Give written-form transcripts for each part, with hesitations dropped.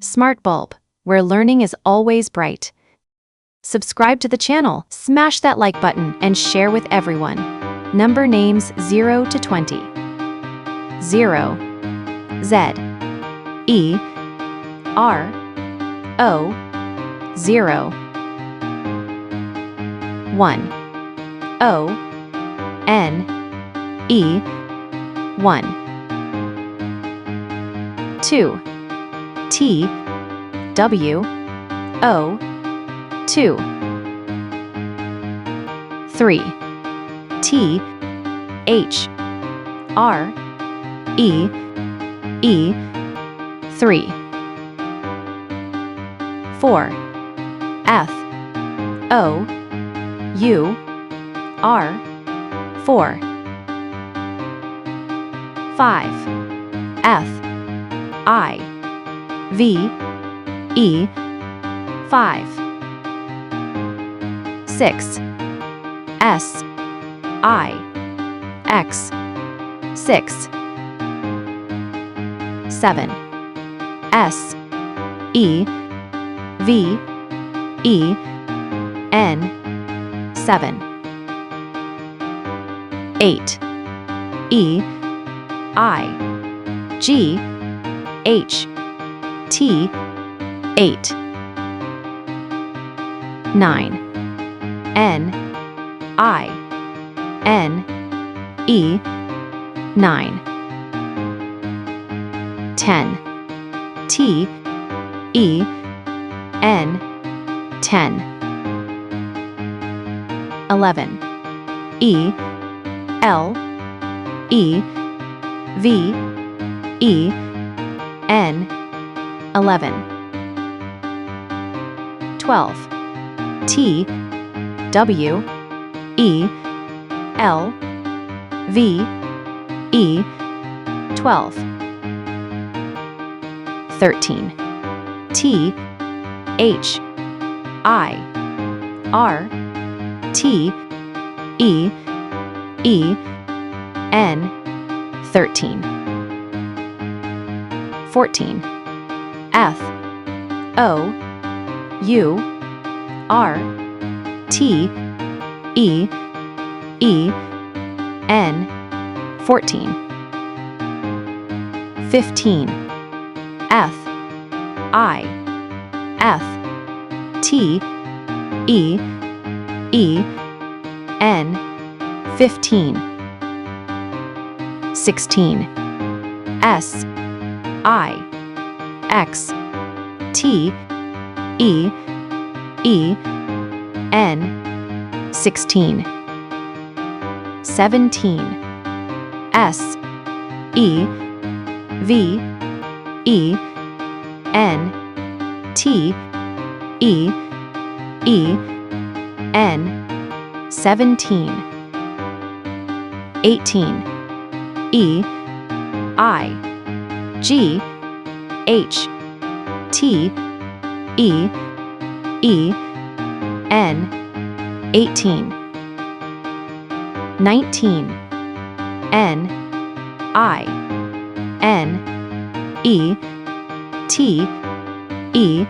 Smart Bulb, where learning is always bright. Subscribe to the channel, smash that like button, and share with everyone. Number names 0 to 20. 0, Z, E, R, O, 0. 1, O, N, E, 1. 2, T, W, O, 2. 3, T, H, R, E, E, 3. 4, F, O, U, R, 4. 5, F, I, V, E, 5. 6, S, I, X, 6. 7, S, E, V, E, N, 7. 8, E, I, G, H, T, 8. 9, N, I, N, E, 9. 10, T, E, N, 10. 11, E, L, E, V, E, N, 11. 12, T, W, E, L, V, E, 12. 13, T, H, I, R, T, E, E, N, 13. 14, F, O, U, R, T, E, E, N, 14. 15, F, I, F, T, E, E, N, 15. 16, S, I, X, T, E, E, N, 16. 17, S, E, V, E, N, T, E, E, N, 17. 18, E, I, G, H, T, E, E, N, 18. 19, N, I, N, E, T, E,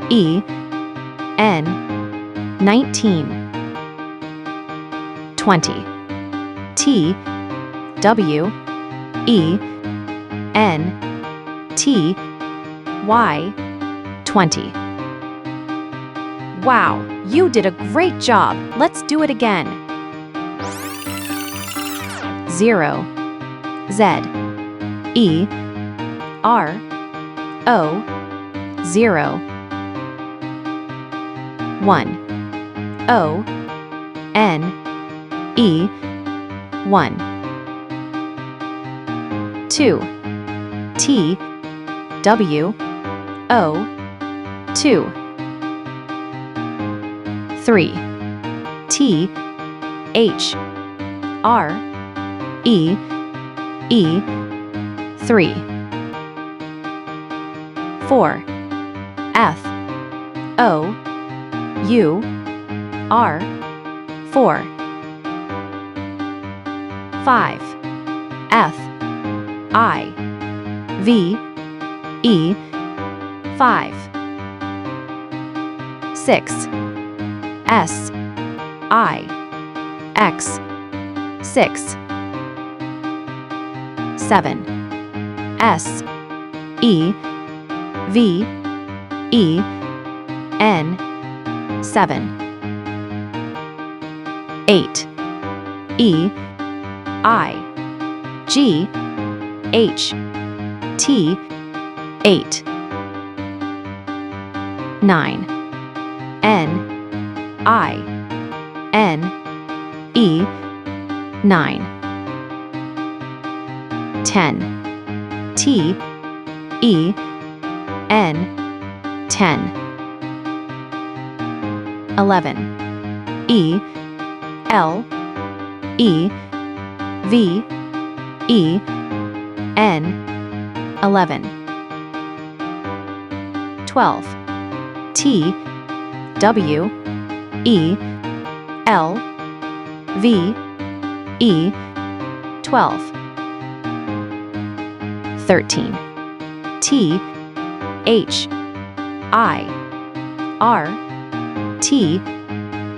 E, N, 19. 20, T, W, E, N, T, Y, 20. Wow, you did a great job. Let's do it again. 0, Z, E, R, O, 0. 1, O, N, E, 1. 2, T, W, O, 2. 3, T, H, R, E, E, 3. 4, F, O, U, R, 4. 5, F, I, V, E, 5, 6, S, I, X, 6, 7, S, E, V, E, N, 7, 8, E, I, G, H, T, 8, 9, N, I, N, E, 9, 10, T, E, N, 10, 11, E, L, E, V, E, N, 11, 12, T, W, E, L, V, E, 12, 13, T, H, I, R, T,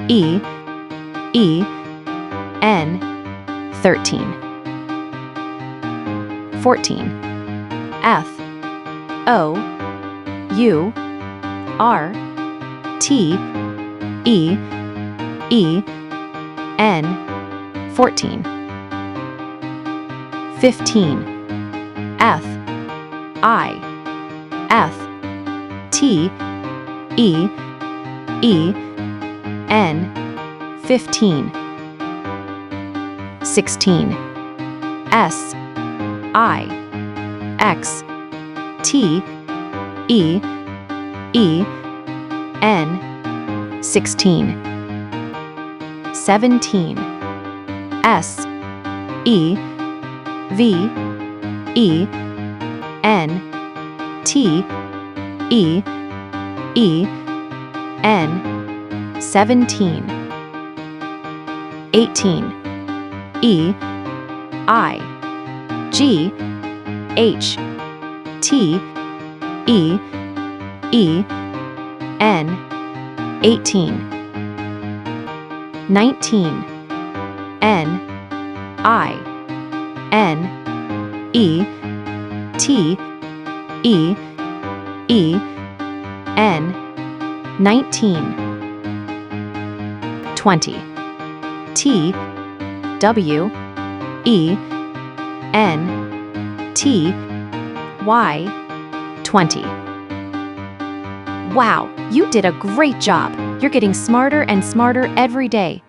E, E, N, 13, 14, F, O, U, R, T, E, E, N, 14, 15, F, I, F, T, E, E, N, 15, 16, S, I, X, T, E, E, N, 16, 17, S, E, V, E, N, T, E, E, N, 17, 18, E, I, G, H, T, E, E, N, 18, 19, N, I, N, E, T, E, E, N, 19, 20, T, W, E, N, T, Y, 20. Wow, you did a great job. You're getting smarter and smarter every day.